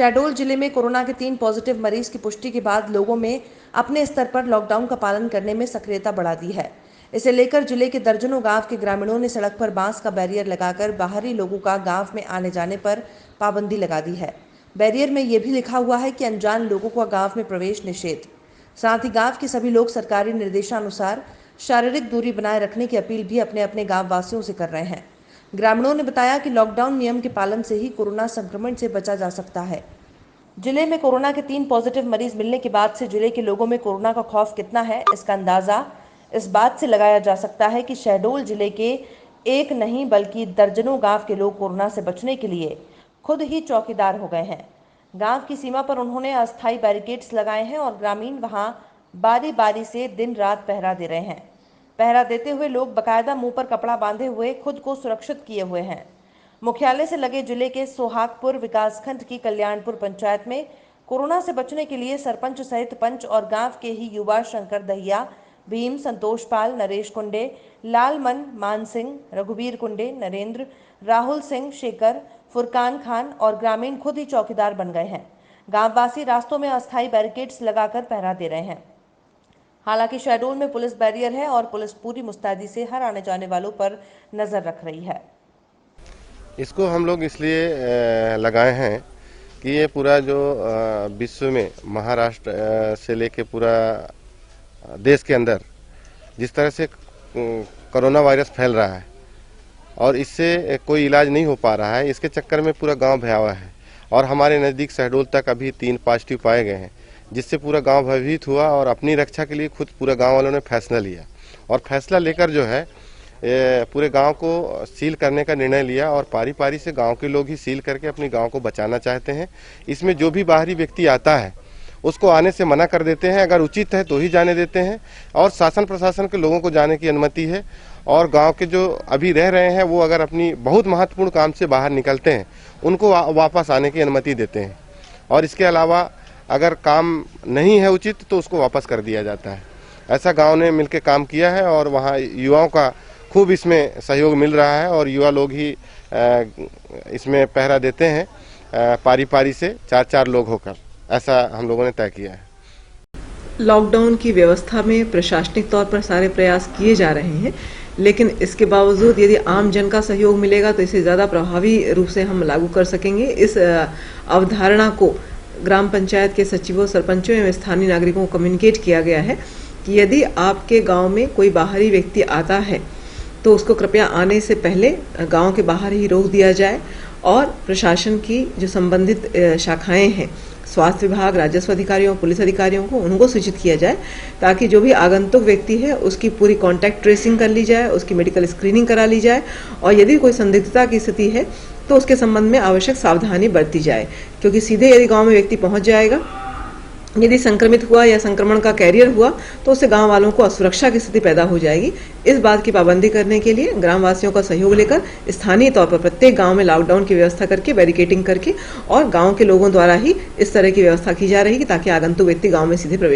शहडोल जिले में कोरोना के 3 पॉजिटिव मरीज की पुष्टि के बाद लोगों में अपने स्तर पर लॉकडाउन का पालन करने में सक्रियता बढ़ा दी है। इसे लेकर जिले के दर्जनों गांव के ग्रामीणों ने सड़क पर बांस का बैरियर लगाकर बाहरी लोगों का गांव में आने जाने पर पाबंदी लगा दी है। बैरियर में यह भी लिखा हुआ है कि अनजान लोगों का गांव में प्रवेश निषेध। साथ ही गांव के सभी लोग सरकारी निर्देशानुसार शारीरिक दूरी बनाए रखने की अपील भी अपने अपने गांव वासियों से कर रहे हैं। ग्रामीणों ने बताया कि लॉकडाउन नियम के पालन से ही कोरोना संक्रमण से बचा जा सकता है। जिले में कोरोना के 3 पॉजिटिव मरीज मिलने के बाद से जिले के लोगों में कोरोना का खौफ कितना है, इसका अंदाजा इस बात से लगाया जा सकता है कि शहडोल जिले के एक नहीं बल्कि दर्जनों गांव के लोग कोरोना से बचने के लिए खुद ही चौकीदार हो गए हैं। गांव की सीमा पर उन्होंने अस्थायी बैरिकेड्स लगाए हैं और ग्रामीण वहां बारी बारी से दिन रात पहरा दे रहे हैं। पहरा देते हुए लोग बकायदा मुंह पर कपड़ा बांधे हुए खुद को सुरक्षित किए हुए हैं। मुख्यालय से लगे जिले के सोहागपुर विकासखंड की कल्याणपुर पंचायत में कोरोना से बचने के लिए सरपंच सहित पंच और गांव के ही युवा शंकर दहिया, भीम, संतोष पाल, नरेश कुंडे, लालमन, मान सिंह, रघुवीर कुंडे, नरेंद्र, राहुल सिंह, शेखर, फुरकान खान और ग्रामीण खुद ही चौकीदार बन गए हैं। गांववासी रास्तों में अस्थायी बैरिकेड्स लगाकर पहरा दे रहे हैं। हालांकि शहडोल में पुलिस बैरियर है और पुलिस पूरी मुस्तैदी से हर आने जाने वालों पर नजर रख रही है। इसको हम लोग इसलिए लगाए हैं कि ये पूरा जो विश्व में महाराष्ट्र से लेके पूरा देश के अंदर जिस तरह से कोरोना वायरस फैल रहा है और इससे कोई इलाज नहीं हो पा रहा है, इसके चक्कर में पूरा गांव भयावह है। और हमारे नज़दीक शहडोल तक अभी 3 पॉजिटिव पाए गए हैं, जिससे पूरा गांव भयभीत हुआ और अपनी रक्षा के लिए खुद पूरा गांव वालों ने फैसला लिया और फैसला लेकर जो है पूरे गांव को सील करने का निर्णय लिया और पारी पारी से गांव के लोग ही सील करके अपने गांव को बचाना चाहते हैं। इसमें जो भी बाहरी व्यक्ति आता है उसको आने से मना कर देते हैं, अगर उचित है तो ही जाने देते हैं और शासन प्रशासन के लोगों को जाने की अनुमति है। और गांव के जो अभी रह रहे हैं वो अगर अपनी बहुत महत्वपूर्ण काम से बाहर निकलते हैं उनको वापस आने की अनुमति देते हैं और इसके अलावा अगर काम नहीं है उचित तो उसको वापस कर दिया जाता है। ऐसा गांव ने मिलकर काम किया है और वहाँ युवाओं का खूब इसमें सहयोग मिल रहा है और युवा लोग ही इसमें पहरा देते हैं पारी पारी से 4-4 लोग होकर, ऐसा हम लोगों ने तय किया है। लॉकडाउन की व्यवस्था में प्रशासनिक तौर पर सारे प्रयास किए जा रहे हैं, लेकिन इसके बावजूद यदि आम जन का सहयोग मिलेगा तो इसे ज़्यादा प्रभावी रूप से हम लागू कर सकेंगे। इस अवधारणा को ग्राम पंचायत के सचिवों, सरपंचों एवं स्थानीय नागरिकों को कम्युनिकेट किया गया है कि यदि आपके गांव में कोई बाहरी व्यक्ति आता है तो उसको कृपया आने से पहले गांव के बाहर ही रोक दिया जाए और प्रशासन की जो संबंधित शाखाएं हैं, स्वास्थ्य विभाग, राजस्व अधिकारियों, पुलिस अधिकारियों को उनको सूचित किया जाए ताकि जो भी आगंतुक व्यक्ति है उसकी पूरी कॉन्टैक्ट ट्रेसिंग कर ली जाए, उसकी मेडिकल स्क्रीनिंग करा ली जाए और यदि कोई संदिग्धता की स्थिति है तो उसके संबंध में आवश्यक सावधानी बरती जाए, क्योंकि सीधे यदि गाँव में व्यक्ति पहुँच जाएगा, यदि संक्रमित हुआ या संक्रमण का कैरियर हुआ तो उससे गांव वालों को असुरक्षा की स्थिति पैदा हो जाएगी। इस बात की पाबंदी करने के लिए ग्रामवासियों का सहयोग लेकर स्थानीय तौर पर प्रत्येक गांव में लॉकडाउन की व्यवस्था करके, बैरिकेडिंग करके और गांव के लोगों द्वारा ही इस तरह की व्यवस्था की जा रही है ताकि आगंतुक व्यक्ति गांव में सीधे प्रवेश